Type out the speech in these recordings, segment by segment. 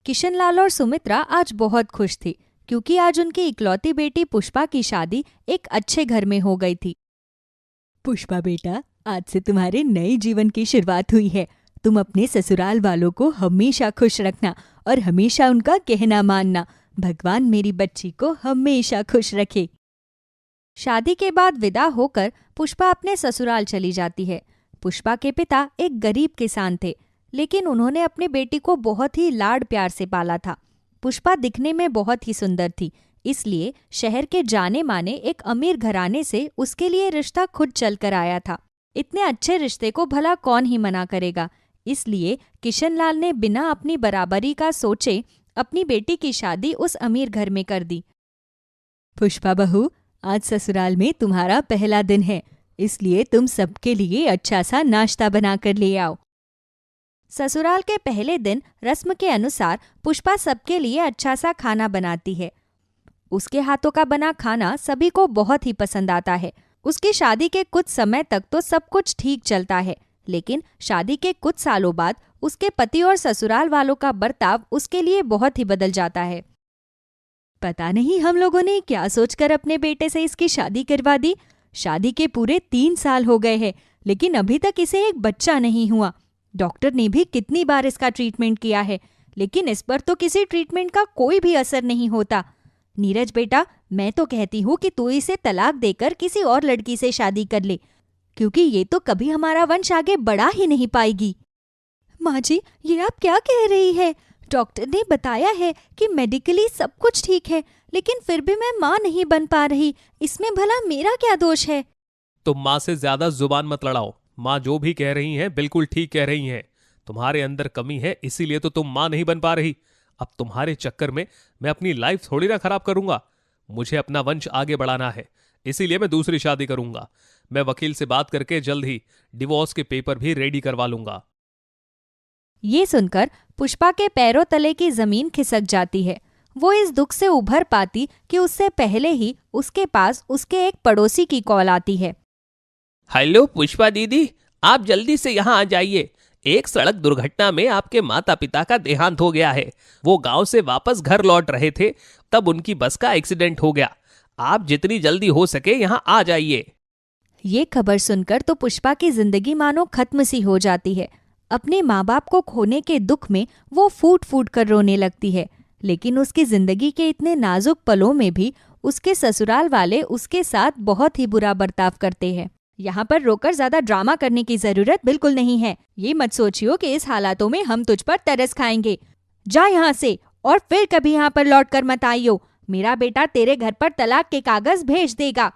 किशनलाल और सुमित्रा आज बहुत खुश थी क्योंकि आज उनकी इकलौती बेटी पुष्पा की शादी एक अच्छे घर में हो गई थी। पुष्पा बेटा, आज से तुम्हारे नए जीवन की शुरुआत हुई है। तुम अपने ससुराल वालों को हमेशा खुश रखना और हमेशा उनका कहना मानना। भगवान मेरी बच्ची को हमेशा खुश रखे। शादी के बाद विदा होकर पुष्पा अपने ससुराल चली जाती है। पुष्पा के पिता एक गरीब किसान थे, लेकिन उन्होंने अपनी बेटी को बहुत ही लाड प्यार से पाला था। पुष्पा दिखने में बहुत ही सुंदर थी, इसलिए शहर के जाने माने एक अमीर घराने से उसके लिए रिश्ता खुद चलकर आया था। इतने अच्छे रिश्ते को भला कौन ही मना करेगा। इसलिए किशनलाल ने बिना अपनी बराबरी का सोचे अपनी बेटी की शादी उस अमीर घर में कर दी। पुष्पा बहू, आज ससुराल में तुम्हारा पहला दिन है, इसलिए तुम सबके लिए अच्छा सा नाश्ता बना कर ले आओ। ससुराल के पहले दिन रस्म के अनुसार पुष्पा सबके लिए अच्छा सा खाना बनाती है। उसके हाथों का बना खाना सभी को बहुत ही पसंद आता है। उसकी शादी के कुछ समय तक तो सब कुछ ठीक चलता है, लेकिन शादी के कुछ सालों बाद उसके पति और ससुराल वालों का बर्ताव उसके लिए बहुत ही बदल जाता है। पता नहीं हम लोगों ने क्या सोचकर अपने बेटे से इसकी शादी करवा दी। शादी के पूरे 3 साल हो गए हैं, लेकिन अभी तक इसे एक बच्चा नहीं हुआ। डॉक्टर ने भी कितनी बार इसका ट्रीटमेंट किया है, लेकिन इस पर तो किसी ट्रीटमेंट का कोई भी असर नहीं होता। नीरज बेटा, मैं तो कहती हूँ कि तू इसे तलाक देकर किसी और लड़की से शादी कर ले, क्योंकि ये तो कभी हमारा वंश आगे बढ़ा ही नहीं पाएगी। माँ जी, ये आप क्या कह रही है? डॉक्टर ने बताया है कि मेडिकली सब कुछ ठीक है, लेकिन फिर भी मैं माँ नहीं बन पा रही। इसमें भला मेरा क्या दोष है? तुम माँ से ज्यादा जुबान मत लड़ाओ। माँ जो भी कह रही हैं बिल्कुल ठीक कह रही हैं। तुम्हारे अंदर कमी है, इसीलिए तो तुम माँ नहीं बन पा रही। अब तुम्हारे चक्कर में मैं अपनी लाइफ थोड़ी ना खराब करूंगा। मुझे अपना वंश आगे बढ़ाना है, इसीलिए मैं दूसरी शादी करूंगा। मैं वकील से बात करके जल्द ही डिवोर्स के पेपर भी रेडी करवा लूंगा। ये सुनकर पुष्पा के पैरों तले की जमीन खिसक जाती है। वो इस दुख से उभर पाती कि उससे पहले ही उसके पास उसके एक पड़ोसी की कॉल आती है। हेलो पुष्पा दीदी, आप जल्दी से यहाँ आ जाइए। एक सड़क दुर्घटना में आपके माता पिता का देहांत हो गया है। वो गांव से वापस घर लौट रहे थे, तब उनकी बस का एक्सीडेंट हो गया। आप जितनी जल्दी हो सके यहाँ आ जाइए। ये खबर सुनकर तो पुष्पा की जिंदगी मानो खत्म सी हो जाती है। अपने माँ बाप को खोने के दुख में वो फूट फूट कर रोने लगती है, लेकिन उसकी जिंदगी के इतने नाजुक पलों में भी उसके ससुराल वाले उसके साथ बहुत ही बुरा बर्ताव करते हैं। यहाँ पर रोकर ज्यादा ड्रामा करने की जरूरत बिल्कुल नहीं है। ये मत सोचियो कि इस हालातों में हम तुझ पर तरस खाएंगे। जा यहाँ से और फिर कभी यहाँ पर लौट कर मत आइयो। मेरा बेटा तेरे घर पर तलाक के कागज भेज देगा।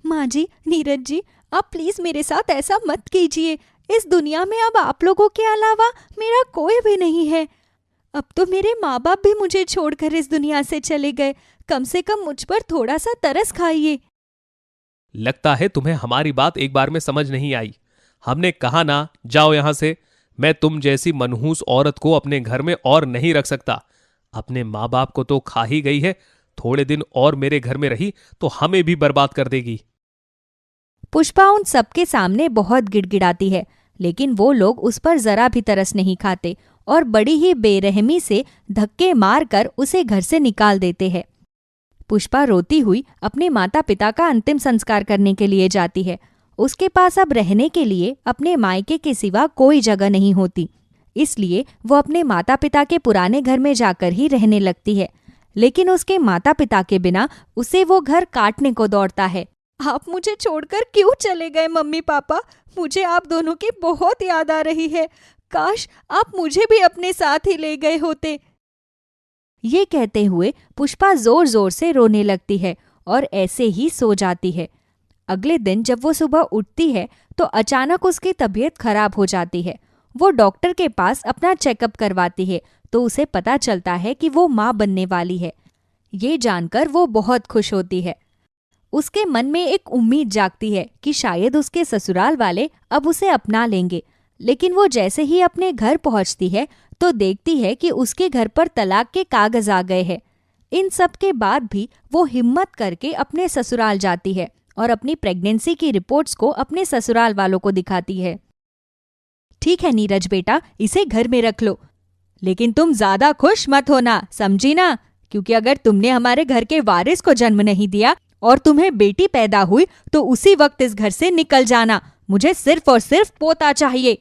माँ जी, नीरज जी, आप प्लीज मेरे साथ ऐसा मत कीजिए। इस दुनिया में अब आप लोगों के अलावा मेरा कोई भी नहीं है। अब तो मेरे माँ बाप भी मुझे छोड़कर इस दुनिया से चले गए। कम से कम मुझ पर थोड़ा सा तरस खाइए। लगता है तुम्हें हमारी बात एक बार में समझ नहीं आई। हमने कहा ना, जाओ यहां से। मैं तुम जैसी मनहूस औरत को अपने घर में और नहीं रख सकता। अपने माँ बाप को तो खा ही गई है, थोड़े दिन और मेरे घर में रही तो हमें भी बर्बाद कर देगी। पुष्पा उन सबके सामने बहुत गिड़गिड़ाती है, लेकिन वो लोग उस पर जरा भी तरस नहीं खाते और बड़ी ही बेरहमी से धक्के मारकर उसे घर से निकाल देते हैं। पुष्पा रोती हुई अपने माता पिता का अंतिम संस्कार करने के लिए जाती है। उसके पास अब रहने के लिए अपने मायके के सिवा कोई जगह नहीं होती, इसलिए वो अपने माता पिता के पुराने घर में जाकर ही रहने लगती है। लेकिन उसके माता पिता के बिना उसे वो घर काटने को दौड़ता है। आप मुझे छोड़कर क्यों चले गए मम्मी पापा? मुझे आप दोनों की बहुत याद आ रही है। काश आप मुझे भी अपने साथ ही ले गए होते। ये कहते हुए पुष्पा जोर जोर से रोने लगती है और ऐसे ही सो जाती है। अगले दिन जब वो सुबह उठती है तो अचानक उसकी तबीयत खराब हो जाती है। वो डॉक्टर के पास अपना चेकअप करवाती है तो उसे पता चलता है कि वो माँ बनने वाली है। ये जानकर वो बहुत खुश होती है। उसके मन में एक उम्मीद जागती है कि शायद उसके ससुराल वाले अब उसे अपना लेंगे। लेकिन वो जैसे ही अपने घर पहुंचती है तो देखती है कि उसके घर पर तलाक के कागज आ गए हैं। इन सब के बाद भी वो हिम्मत करके अपने ससुराल जाती है और अपनी प्रेगनेंसी की रिपोर्ट्स को अपने ससुराल वालों को दिखाती है। ठीक है नीरज बेटा, इसे घर में रख लो। लेकिन तुम ज्यादा खुश मत होना, समझी ना? क्योंकि अगर तुमने हमारे घर के वारिस को जन्म नहीं दिया और तुम्हें बेटी पैदा हुई तो उसी वक्त इस घर से निकल जाना। मुझे सिर्फ और सिर्फ पोता चाहिए।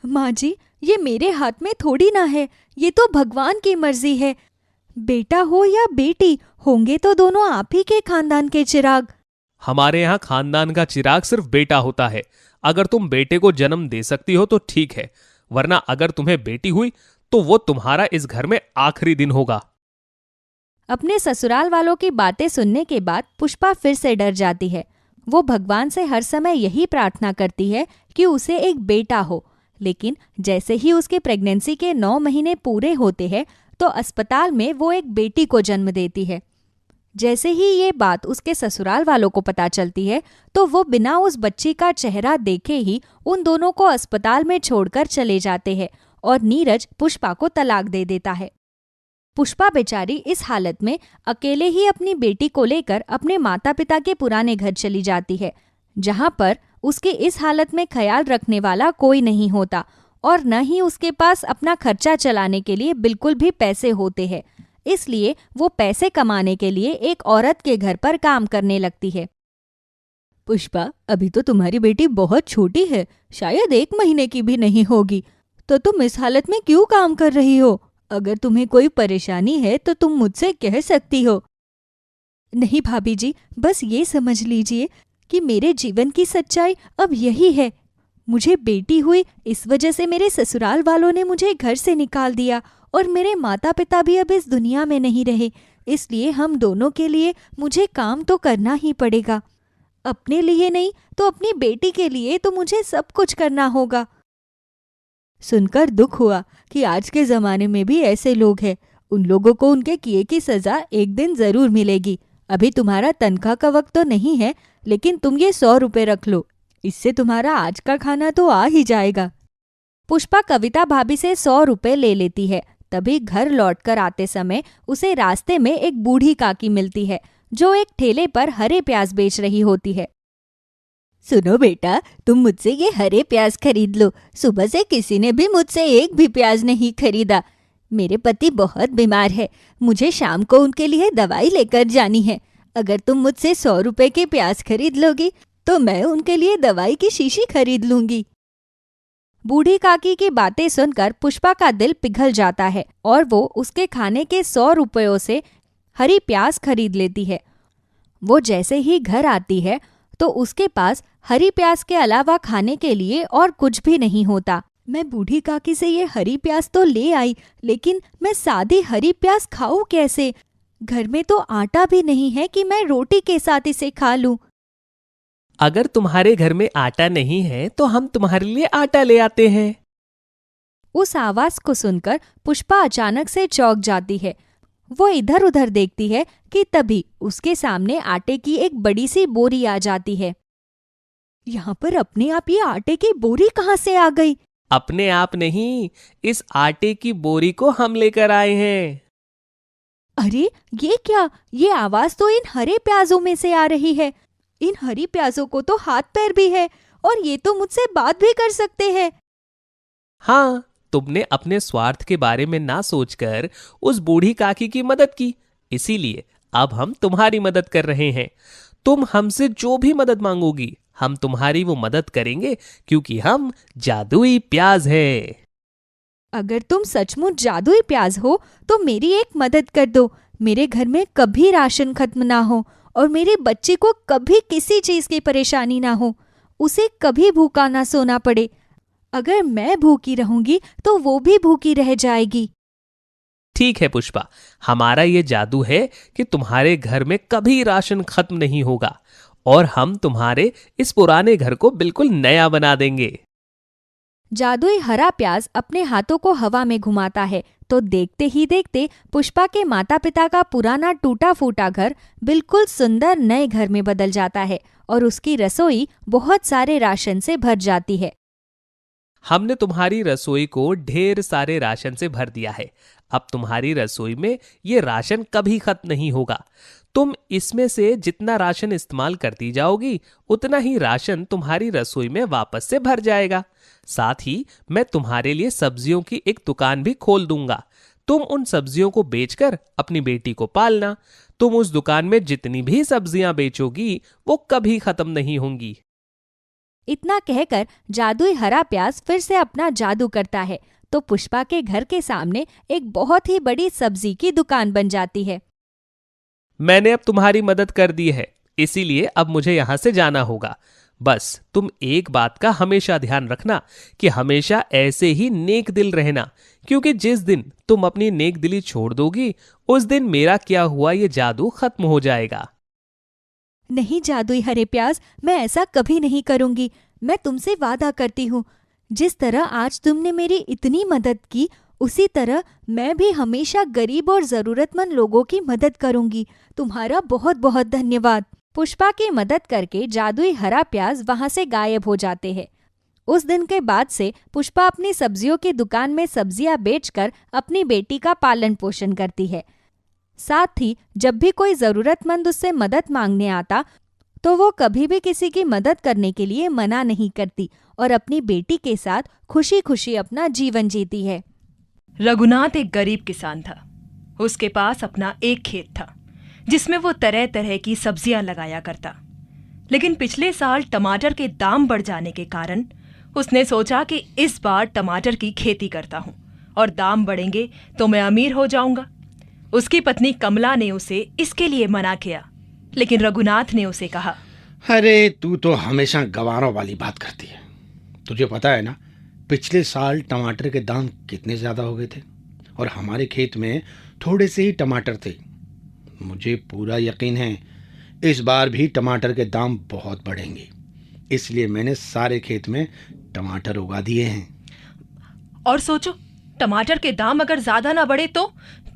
माँ जी, ये मेरे हाथ में थोड़ी ना है, ये तो भगवान की मर्जी है। बेटा हो या बेटी, होंगे तो दोनों आप ही के खानदान के चिराग। हमारे यहाँ खानदान का चिराग सिर्फ बेटा होता है। अगर तुम बेटे को जन्म दे सकती हो तो ठीक है, वरना अगर तुम्हें बेटी हुई तो वो तुम्हारा इस घर में आखिरी दिन होगा। अपने ससुराल वालों की बातें सुनने के बाद पुष्पा फिर से डर जाती है। वो भगवान से हर समय यही प्रार्थना करती है कि उसे एक बेटा हो, लेकिन जैसे ही उसके प्रेगनेंसी के 9 महीने पूरे होते हैं तो अस्पताल में वो एक बेटी को जन्म देती है। जैसे ही ये बात उसके ससुराल वालों को पता चलती है तो वो बिना उस बच्ची का चेहरा देखे ही उन दोनों को अस्पताल में छोड़कर चले जाते हैं और नीरज पुष्पा को तलाक दे देता है। पुष्पा बेचारी इस हालत में अकेले ही अपनी बेटी को लेकर अपने माता पिता के पुराने घर चली जाती है, जहां पर उसके इस हालत में ख्याल रखने वाला कोई नहीं होता और न ही उसके पास अपना खर्चा चलाने के लिए बिल्कुल भी पैसे होते हैं। इसलिए वो पैसे कमाने के लिए एक औरत के घर पर काम करने लगती है। पुष्पा, अभी तो तुम्हारी बेटी बहुत छोटी है, शायद 1 महीने की भी नहीं होगी, तो तुम इस हालत में क्यों काम कर रही हो? अगर तुम्हें कोई परेशानी है तो तुम मुझसे कह सकती हो। नहीं भाभी जी, बस ये समझ लीजिए कि मेरे जीवन की सच्चाई अब यही है। मुझे बेटी हुई, इस वजह से मेरे ससुराल वालों ने मुझे घर से निकाल दिया और मेरे माता पिता भी अब इस दुनिया में नहीं रहे। इसलिए हम दोनों के लिए मुझे काम तो करना ही पड़ेगा। अपने लिए नहीं तो अपनी बेटी के लिए तो मुझे सब कुछ करना होगा। सुनकर दुख हुआ कि आज के जमाने में भी ऐसे लोग हैं। उन लोगों को उनके किए की सजा एक दिन जरूर मिलेगी। अभी तुम्हारा तनख्वाह का वक्त तो नहीं है, लेकिन तुम ये 100 रुपए रख लो, इससे तुम्हारा आज का खाना तो आ ही जाएगा। पुष्पा कविता भाभी से 100 रुपए ले लेती है। तभी घर लौटकर आते समय उसे रास्ते में एक बूढ़ी काकी मिलती है जो एक ठेले पर हरे प्याज बेच रही होती है। सुनो बेटा, तुम मुझसे ये हरे प्याज खरीद लो। सुबह से किसी ने भी मुझसे एक भी प्याज नहीं खरीदा। मेरे पति बहुत बीमार है, मुझे शाम को उनके लिए दवाई लेकर जानी है। अगर तुम मुझसे 100 रुपए के प्याज खरीद लोगी तो मैं उनके लिए दवाई की शीशी खरीद लूंगी। बूढ़ी काकी की बातें सुनकर पुष्पा का दिल पिघल जाता है और वो उसके खाने के 100 रुपयों से हरी प्याज खरीद लेती है। वो जैसे ही घर आती है तो उसके पास हरी प्याज के अलावा खाने के लिए और कुछ भी नहीं होता। मैं बूढ़ी काकी से ये हरी प्याज तो ले आई, लेकिन मैं सादी हरी प्याज खाऊं कैसे? घर में तो आटा भी नहीं है कि मैं रोटी के साथ इसे खा लूं। अगर तुम्हारे घर में आटा नहीं है तो हम तुम्हारे लिए आटा ले आते हैं। उस आवाज को सुनकर पुष्पा अचानक से चौंक जाती है। वो इधर उधर देखती है कि तभी उसके सामने आटे की एक बड़ी सी बोरी आ जाती है। यहाँ पर अपने आप ये आटे की बोरी कहाँ से आ गई? अपने आप नहीं, इस आटे की बोरी को हम लेकर आए हैं। अरे ये क्या? ये आवाज तो इन हरे प्याजों में से आ रही है। इन हरी प्याजों को तो हाथ पैर भी है और ये तो मुझसे बात भी कर सकते हैं। हाँ, तुमने अपने स्वार्थ के बारे में ना सोचकर उस बूढ़ी काकी की मदद की, इसीलिए अब हम तुम्हारी मदद कर रहे हैं। तुम हमसे जो भी मदद मांगोगी हम तुम्हारी वो मदद करेंगे, क्योंकि हम जादुई प्याज हैं। अगर तुम सचमुच जादुई प्याज हो तो मेरी एक मदद कर दो। मेरे घर में कभी राशन खत्म ना हो और मेरी बच्ची को कभी किसी चीज की परेशानी ना हो, उसे कभी भूखा ना सोना पड़े। अगर मैं भूखी रहूंगी तो वो भी भूखी रह जाएगी। ठीक है पुष्पा, हमारा ये जादू है कि तुम्हारे घर में कभी राशन खत्म नहीं होगा और हम तुम्हारे इस पुराने घर को बिल्कुल नया बना देंगे। जादुई हरा प्याज अपने हाथों को हवा में घुमाता है तो देखते ही देखते पुष्पा के माता पिता का पुराना टूटा फूटा घर बिल्कुल सुंदर नए घर में बदल जाता है और उसकी रसोई बहुत सारे राशन से भर जाती है। हमने तुम्हारी रसोई को ढेर सारे राशन से भर दिया है। अब तुम्हारी रसोई में ये राशन कभी खत्म नहीं होगा। तुम इसमें से जितना राशन इस्तेमाल करती जाओगी, उतना ही राशन तुम्हारी रसोई में वापस से भर जाएगा। साथ ही मैं तुम्हारे लिए सब्जियों की एक दुकान भी खोल दूंगा। तुम उन सब्जियों को बेचकर अपनी बेटी को पालना। तुम उस दुकान में जितनी भी सब्जियां बेचोगी, वो कभी खत्म नहीं होंगी। इतना कहकर जादुई हरा प्याज फिर से अपना जादू करता है तो पुष्पा के घर के सामने एक बहुत ही बड़ी सब्जी की दुकान बन जाती है। मैंने अब तुम्हारी मदद कर दी है, इसीलिए अब मुझे यहां से जाना होगा। बस तुम एक बात का हमेशा ध्यान रखना कि हमेशा ऐसे ही नेक दिल रहना, क्योंकि जिस दिन तुम अपनी नेक दिली छोड़ दोगी, उस दिन मेरा किया हुआ ये जादू खत्म हो जाएगा। नहीं जादुई हरे प्याज, मैं ऐसा कभी नहीं करूंगी। मैं तुमसे वादा करती हूँ, जिस तरह आज तुमने मेरी इतनी मदद की, उसी तरह मैं भी हमेशा गरीब और जरूरतमंद लोगों की मदद करूंगी। तुम्हारा बहुत बहुत धन्यवाद। पुष्पा की मदद करके जादुई हरा प्याज वहां से गायब हो जाते हैं। उस दिन के बाद से पुष्पा अपनी सब्जियों की दुकान में सब्जियां बेचकर अपनी बेटी का पालन पोषण करती है। साथ ही जब भी कोई जरूरतमंद उससे मदद मांगने आता तो वो कभी भी किसी की मदद करने के लिए मना नहीं करती और अपनी बेटी के साथ खुशी खुशी अपना जीवन जीती है। रघुनाथ एक गरीब किसान था। उसके पास अपना एक खेत था जिसमें वो तरह तरह की सब्जियां लगाया करता। लेकिन पिछले साल टमाटर के दाम बढ़ जाने के कारण उसने सोचा कि इस बार टमाटर की खेती करता हूं और दाम बढ़ेंगे तो मैं अमीर हो जाऊंगा। उसकी पत्नी कमला ने उसे इसके लिए मना किया, लेकिन रघुनाथ ने उसे कहा, अरे तू तो हमेशा गवारों वाली बात करती है। तुझे पता है ना, पिछले साल टमाटर के दाम कितने ज़्यादा हो गए थे और हमारे खेत में थोड़े से ही टमाटर थे। मुझे पूरा यकीन है इस बार भी टमाटर के दाम बहुत बढ़ेंगे, इसलिए मैंने सारे खेत में टमाटर उगा दिए हैं। और सोचो, टमाटर के दाम अगर ज़्यादा ना बढ़े तो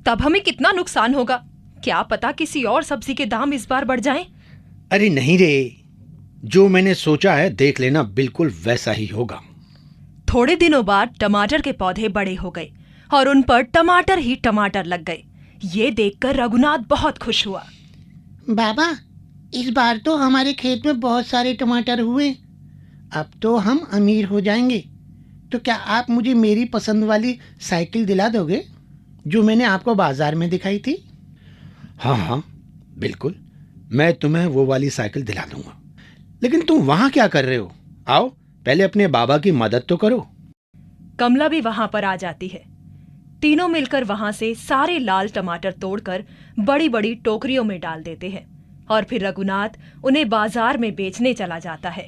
तब हमें कितना नुकसान होगा। क्या पता किसी और सब्जी के दाम इस बार बढ़ जाएं। अरे नहीं रे, जो मैंने सोचा है देख लेना, बिल्कुल वैसा ही होगा। थोड़े दिनों बाद टमाटर के पौधे बड़े हो गए और उन पर टमाटर ही टमाटर लग गए। ये देखकर रघुनाथ बहुत खुश हुआ। बाबा, इस बार तो हमारे खेत में बहुत सारे टमाटर हुए। अब तो हम अमीर हो जाएंगे। तो क्या आप मुझे मेरी पसंद वाली साइकिल दिला दोगे जो मैंने आपको बाजार में दिखाई थी? हाँ हाँ बिल्कुल, मैं तुम्हें वो वाली साइकिल दिला दूंगा। लेकिन तुम वहाँ क्या कर रहे हो? आओ पहले अपने बाबा की मदद तो करो। कमला भी वहां पर आ जाती है। तीनों मिलकर वहां से सारे लाल टमाटर तोड़कर बड़ी बड़ी टोकरियों में डाल देते हैं और फिर रघुनाथ उन्हें बाजार में बेचने चला जाता है।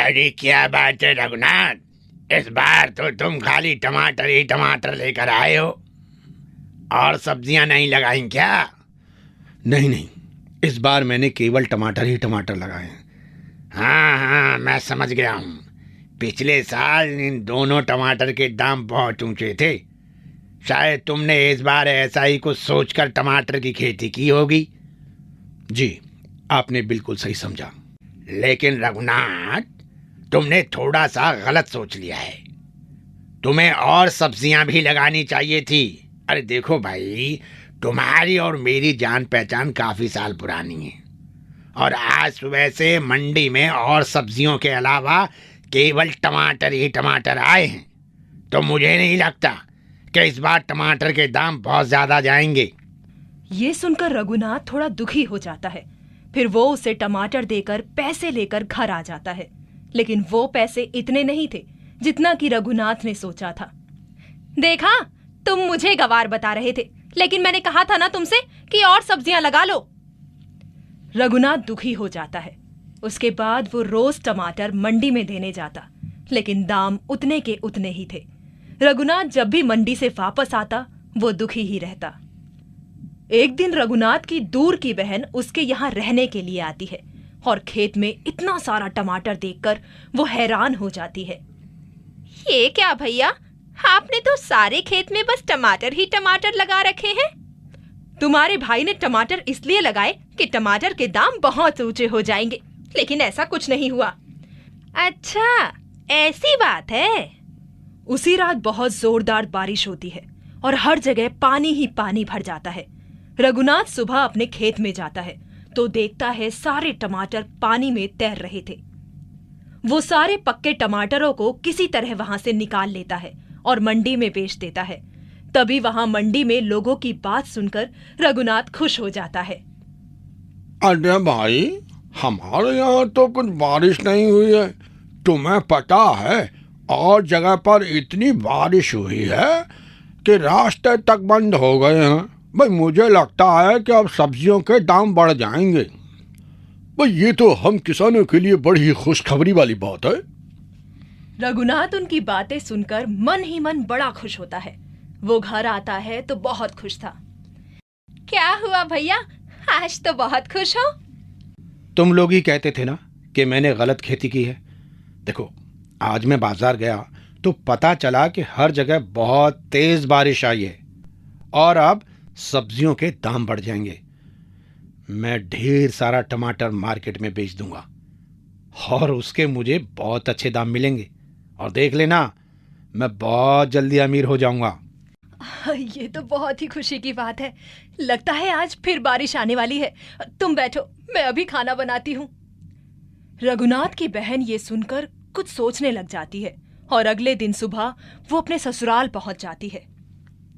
अरे क्या बात है रघुनाथ, इस बार तो तुम खाली टमाटर ही टमाटर लेकर आए हो और सब्जियां नहीं लगाई क्या? नहीं नहीं, इस बार मैंने केवल टमाटर ही टमाटर लगाए हैं। हाँ हाँ, मैं समझ गया हूँ। पिछले साल इन दोनों टमाटर के दाम बहुत ऊंचे थे। शायद तुमने इस बार ऐसा ही कुछ सोचकर टमाटर की खेती की होगी। जी, आपने बिल्कुल सही समझा। लेकिन रघुनाथ, तुमने थोड़ा सा गलत सोच लिया है। तुम्हें और सब्जियां भी लगानी चाहिए थी। अरे देखो भाई, तुम्हारी और मेरी जान पहचान काफ़ी साल पुरानी है और आज सुबह से मंडी में और सब्जियों के अलावा केवल टमाटर ही टमाटर आए हैं। तो मुझे नहीं लगता कि इस बार टमाटर के दाम बहुत ज़्यादा जाएंगे। ये सुनकर रघुनाथ थोड़ा दुखी हो जाता है। फिर वो उसे टमाटर देकर पैसे लेकर घर आ जाता है। लेकिन वो पैसे इतने नहीं थे जितना कि रघुनाथ ने सोचा था। देखा, तुम मुझे गवार बता रहे थे, लेकिन मैंने कहा था ना तुमसे कि और सब्जियां लगा लो। रघुनाथ दुखी हो जाता है। उसके बाद वो रोज टमाटर मंडी में देने जाता, लेकिन दाम उतने के उतने ही थे। रघुनाथ जब भी मंडी से वापस आता वो दुखी ही रहता। एक दिन रघुनाथ की दूर की बहन उसके यहाँ रहने के लिए आती है और खेत में इतना सारा टमाटर देखकर वो हैरान हो जाती है। ये क्या भैया, आपने तो सारे खेत में बस टमाटर ही टमाटर लगा रखे हैं। तुम्हारे भाई ने टमाटर इसलिए लगाए कि टमाटर के दाम बहुत ऊंचे हो जाएंगे, लेकिन ऐसा कुछ नहीं हुआ। अच्छा, ऐसी बात है। उसी रात बहुत जोरदार बारिश होती है और हर जगह पानी ही पानी भर जाता है। रघुनाथ सुबह अपने खेत में जाता है तो देखता है सारे टमाटर पानी में तैर रहे थे। वो सारे पक्के टमाटरों को किसी तरह वहां से निकाल लेता है और मंडी में बेच देता है। तभी वहां मंडी में लोगों की बात सुनकर रघुनाथ खुश हो जाता है। अरे भाई, हमारे यहाँ तो कुछ बारिश नहीं हुई है। तुम्हें पता है, और जगह पर इतनी बारिश हुई है कि रास्ते तक बंद हो गए हैं। भाई मुझे लगता है कि अब सब्जियों के दाम बढ़ जाएंगे। भाई ये तो हम किसानों के लिए बड़ी ही खुशखबरी वाली बात है। रघुनाथ उनकी बातें सुनकर मन ही मन बड़ा खुश होता है। वो घर आता है तो बहुत खुश था। क्या हुआ भैया, आज तो बहुत खुश हो? तुम लोग ही कहते थे ना कि मैंने गलत खेती की है। देखो, आज मैं बाजार गया तो पता चला कि हर जगह बहुत तेज बारिश आई है और अब सब्जियों के दाम बढ़ जाएंगे। मैं ढेर सारा टमाटर मार्केट में बेच दूंगा और उसके मुझे बहुत अच्छे दाम मिलेंगे, और देख लेना, मैं बहुत जल्दी अमीर हो जाऊंगा। ये तो बहुत ही खुशी की बात है। लगता है आज फिर बारिश आने वाली है। तुम बैठो, मैं अभी खाना बनाती हूँ। रघुनाथ की बहन ये सुनकर कुछ सोचने लग जाती है और अगले दिन सुबह वो अपने ससुराल पहुंच जाती है।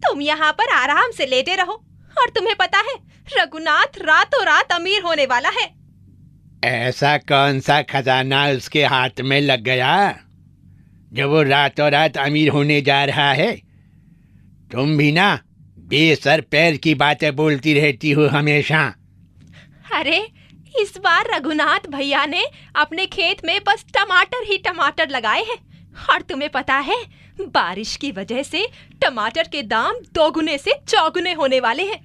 तुम यहाँ पर आराम से लेटे रहो, और तुम्हें पता है रघुनाथ रातों रात अमीर होने वाला है। ऐसा कौन सा खजाना उसके हाथ में लग गया जो वो रातों रात अमीर होने जा रहा है? तुम भी ना बेसर पैर की बातें बोलती रहती हो हमेशा। अरे, इस बार रघुनाथ भैया ने अपने खेत में बस टमाटर ही टमाटर लगाए हैं, और तुम्हें पता है बारिश की वजह से टमाटर के दाम दोगुने से चौगुने होने वाले हैं।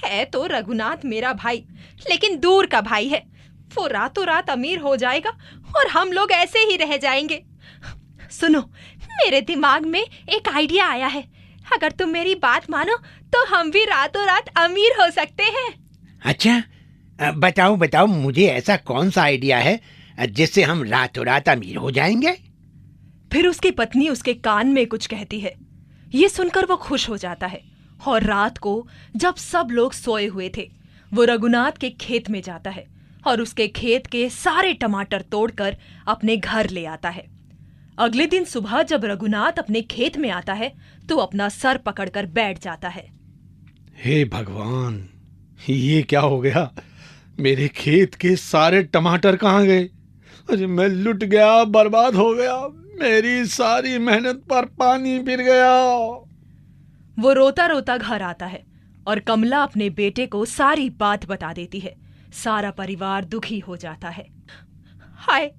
है तो रघुनाथ मेरा भाई, लेकिन दूर का भाई है। वो रातों रात अमीर हो जाएगा और हम लोग ऐसे ही रह जाएंगे। सुनो, मेरे दिमाग में एक आइडिया आया है। अगर तुम मेरी बात मानो तो हम भी रातों रात अमीर हो सकते हैं। अच्छा, बताओ बताओ, मुझे ऐसा कौन सा आइडिया है जिससे हम रातों रात अमीर हो जाएंगे? फिर उसकी पत्नी उसके कान में कुछ कहती है। ये सुनकर वो खुश हो जाता है और रात को जब सब लोग सोए हुए थे, वो रघुनाथ के खेत में जाता है और उसके खेत के सारे टमाटर तोड़कर अपने घर ले आता है। अगले दिन सुबह जब रघुनाथ अपने खेत में आता है तो अपना सर पकड़कर बैठ जाता है। हे भगवान, ये क्या हो गया? मेरे खेत के सारे टमाटर कहाँ गए? अरे मैं लुट गया, बर्बाद हो गया। मेरी सारी मेहनत पर पानी फिर गया। वो रोता रोता घर आता है और कमला अपने बेटे को सारी बात बता देती है। सारा परिवार दुखी हो जाता है। हाय,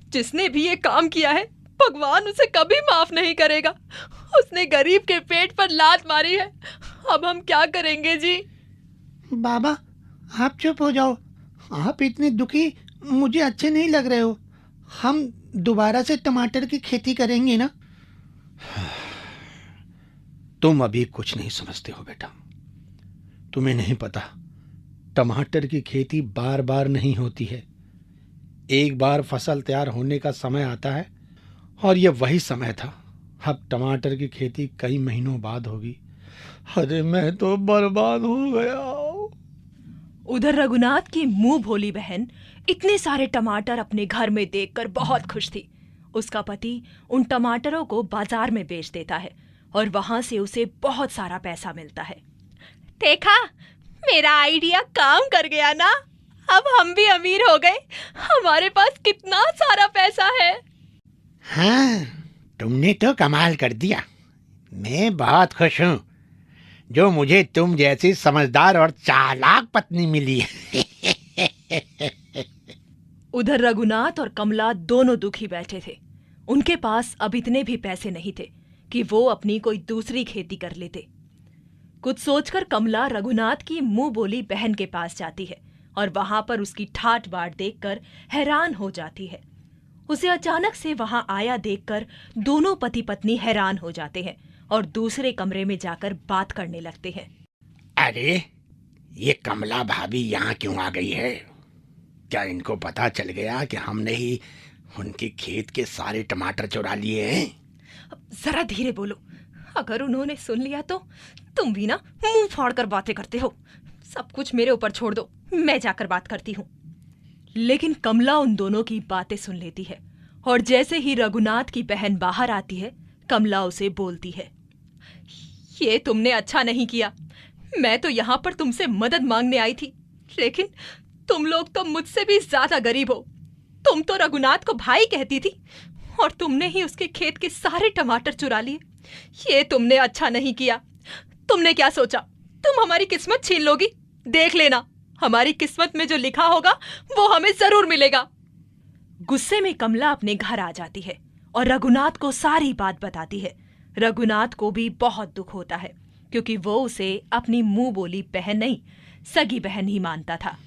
जिसने भी ये काम किया है भगवान उसे कभी माफ नहीं करेगा। उसने गरीब के पेट पर लात मारी है। अब हम क्या करेंगे जी? बाबा, आप चुप हो जाओ। आप इतने दुखी मुझे अच्छे नहीं लग रहे हो। हम दोबारा से टमाटर की खेती करेंगे ना? तुम अभी कुछ नहीं समझते हो बेटा। तुम्हें नहीं पता, टमाटर की खेती बार बार नहीं होती है। एक बार फसल तैयार होने का समय आता है और यह वही समय था। अब टमाटर की खेती कई महीनों बाद होगी। अरे मैं तो बर्बाद हो गया। उधर रघुनाथ की मुंह भोली बहन इतने सारे टमाटर अपने घर में देखकर बहुत खुश थी। उसका पति उन टमाटरों को बाजार में बेच देता है और वहां से उसे बहुत सारा पैसा मिलता है। देखा, मेरा आइडिया काम कर गया ना। अब हम भी अमीर हो गए। हमारे पास कितना सारा पैसा है। हाँ, तुमने तो कमाल कर दिया। मैं बहुत खुश हूँ जो मुझे तुम जैसी समझदार और चालाक पत्नी मिली। उधर रघुनाथ और कमला दोनों दुखी बैठे थे। उनके पास अब इतने भी पैसे नहीं थे कि वो अपनी कोई दूसरी खेती कर लेते। कुछ सोचकर कमला रघुनाथ की मुंह बोली बहन के पास जाती है और वहां पर उसकी ठाट बाट देखकर हैरान हो जाती है। उसे अचानक से वहां आया देखकर दोनों पति पत्नी हैरान हो जाते हैं और दूसरे कमरे में जाकर बात करने लगते हैं। अरे, ये कमला भाभी यहाँ क्यों आ गई है? क्या इनको पता चल गया कि हमने ही उनके खेत के सारे टमाटर चुरा लिए हैं? जरा धीरे बोलो, अगर उन्होंने सुन लिया तो तुम भी ना मुंह फाड़ कर बातें करते हो। सब कुछ मेरे ऊपर छोड़ दो, मैं जाकर बात करती हूँ। लेकिन कमला उन दोनों की बातें सुन लेती है और जैसे ही रघुनाथ की बहन बाहर आती है, कमला उसे बोलती है, ये तुमने अच्छा नहीं किया। मैं तो यहाँ पर तुमसे मदद मांगने आई थी, लेकिन तुम लोग तो मुझसे भी ज्यादा गरीब हो। तुम तो रघुनाथ को भाई कहती थी और तुमने ही उसके खेत के सारे टमाटर चुरा लिए। ये तुमने अच्छा नहीं किया। तुमने क्या सोचा, तुम हमारी किस्मत छीन लोगी? देख लेना, हमारी किस्मत में जो लिखा होगा वो हमें जरूर मिलेगा। गुस्से में कमला अपने घर आ जाती है और रघुनाथ को सारी बात बताती है। रघुनाथ को भी बहुत दुख होता है, क्योंकि वो उसे अपनी मुंह बोली बहन नहीं, सगी बहन ही मानता था।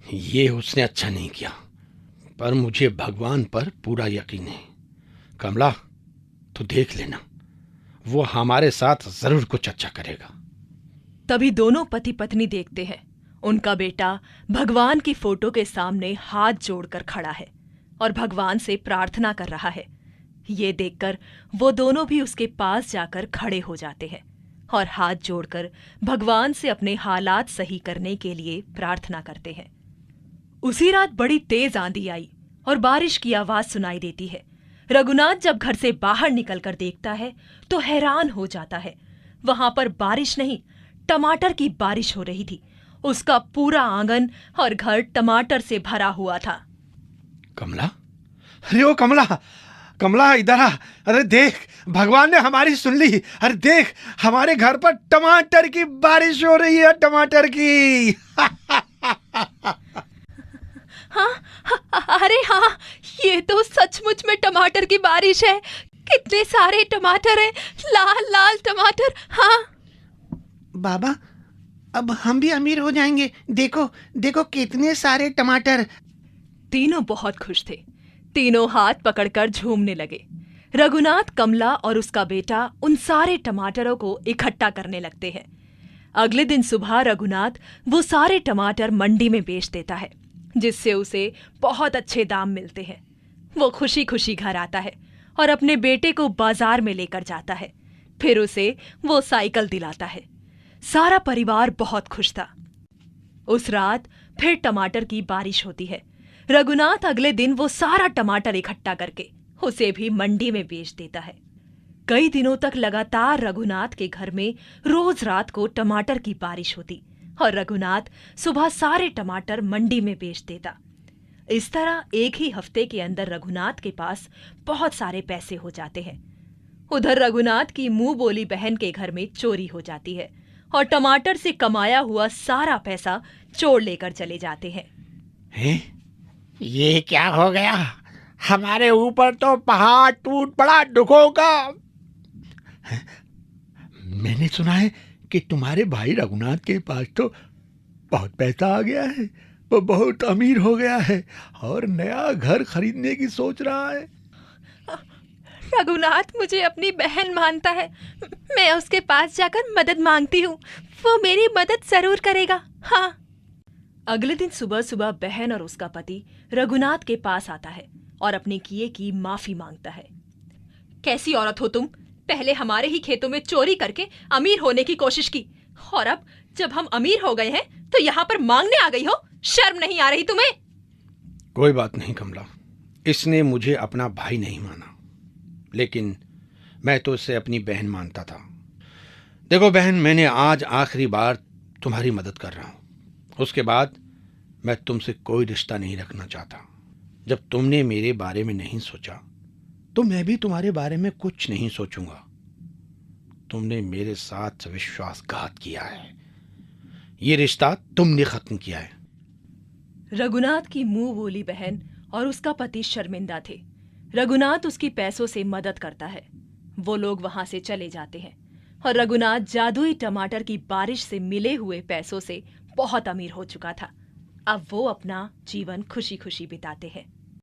ये उसने अच्छा नहीं किया, पर मुझे भगवान पर पूरा यकीन है। कमला, तो देख लेना, वो हमारे साथ जरूर कुछ अच्छा करेगा। तभी दोनों पति पत्नी देखते हैं, उनका बेटा भगवान की फोटो के सामने हाथ जोड़कर खड़ा है और भगवान से प्रार्थना कर रहा है। ये देखकर वो दोनों भी उसके पास जाकर खड़े हो जाते हैं और हाथ जोड़कर भगवान से अपने हालात सही करने के लिए प्रार्थना करते हैं। उसी रात बड़ी तेज आंधी आई और बारिश की आवाज सुनाई देती है। रघुनाथ जब घर से बाहर निकलकर देखता है तो हैरान हो जाता है। वहां पर बारिश नहीं, टमाटर की बारिश हो रही थी। उसका पूरा आंगन और घर टमाटर से भरा हुआ था। कमला, अरे ओ कमला, कमला इधर आ। अरे देख, भगवान ने हमारी सुन ली। अरे देख, हमारे घर पर टमाटर की बारिश हो रही है, टमाटर की। हाँ, अरे हाँ, ये तो सचमुच में टमाटर की बारिश है। कितने सारे टमाटर हैं, लाल लाल टमाटर। हाँ बाबा, अब हम भी अमीर हो जाएंगे। देखो देखो कितने सारे टमाटर। तीनों बहुत खुश थे। तीनों हाथ पकड़कर झूमने लगे। रघुनाथ, कमला और उसका बेटा उन सारे टमाटरों को इकट्ठा करने लगते हैं। अगले दिन सुबह रघुनाथ वो सारे टमाटर मंडी में बेच देता है, जिससे उसे बहुत अच्छे दाम मिलते हैं। वो खुशी खुशी घर आता है और अपने बेटे को बाजार में लेकर जाता है। फिर उसे वो साइकिल दिलाता है। सारा परिवार बहुत खुश था। उस रात फिर टमाटर की बारिश होती है। रघुनाथ अगले दिन वो सारा टमाटर इकट्ठा करके उसे भी मंडी में बेच देता है। कई दिनों तक लगातार रघुनाथ के घर में रोज रात को टमाटर की बारिश होती और रघुनाथ सुबह सारे टमाटर मंडी में बेच देता। इस तरह एक ही हफ्ते के अंदर रघुनाथ के पास बहुत सारे पैसे हो जाते हैं। उधर रघुनाथ की मुंह बोली बहन के घर में चोरी हो जाती है और टमाटर से कमाया हुआ सारा पैसा चोर लेकर चले जाते हैं। ये क्या हो गया? हमारे ऊपर तो पहाड़ टूट पड़ा दुखों का। मैंने सुना है कि तुम्हारे भाई रघुनाथ के पास तो बहुत पैसा आ गया है, वो बहुत अमीर हो गया है और नया घर खरीदने की सोच रहा है। रघुनाथ मुझे अपनी बहन मानता है। मैं उसके पास जाकर मदद मांगती हूँ, वो मेरी मदद जरूर करेगा। हाँ। अगले दिन सुबह सुबह बहन और उसका पति रघुनाथ के पास आता है और अपने किए की माफी मांगता है। कैसी औरत हो तुम? पहले हमारे ही खेतों में चोरी करके अमीर होने की कोशिश की और अब जब हम अमीर हो गए हैं तो यहाँ पर मांगने आ गई हो। शर्म नहीं आ रही तुम्हें? कोई बात नहीं कमला, इसने मुझे अपना भाई नहीं माना, लेकिन मैं तो इसे अपनी बहन मानता था। देखो बहन, मैंने आज आखिरी बार तुम्हारी मदद कर रहा हूँ। उसके बाद मैं तुमसे कोई रिश्ता नहीं रखना चाहता। जब तुमने मेरे बारे में नहीं सोचा तो मैं भी तुम्हारे बारे में कुछ नहीं सोचूंगा। तुमने मेरे साथ विश्वासघात किया है, ये रिश्ता तुमने खत्म किया है। रघुनाथ की मुंह बोली बहन और उसका पति शर्मिंदा थे। रघुनाथ उसकी पैसों से मदद करता है। वो लोग वहां से चले जाते हैं और रघुनाथ जादुई टमाटर की बारिश से मिले हुए पैसों से बहुत अमीर हो चुका था। अब वो अपना जीवन खुशी खुशी बिताते हैं।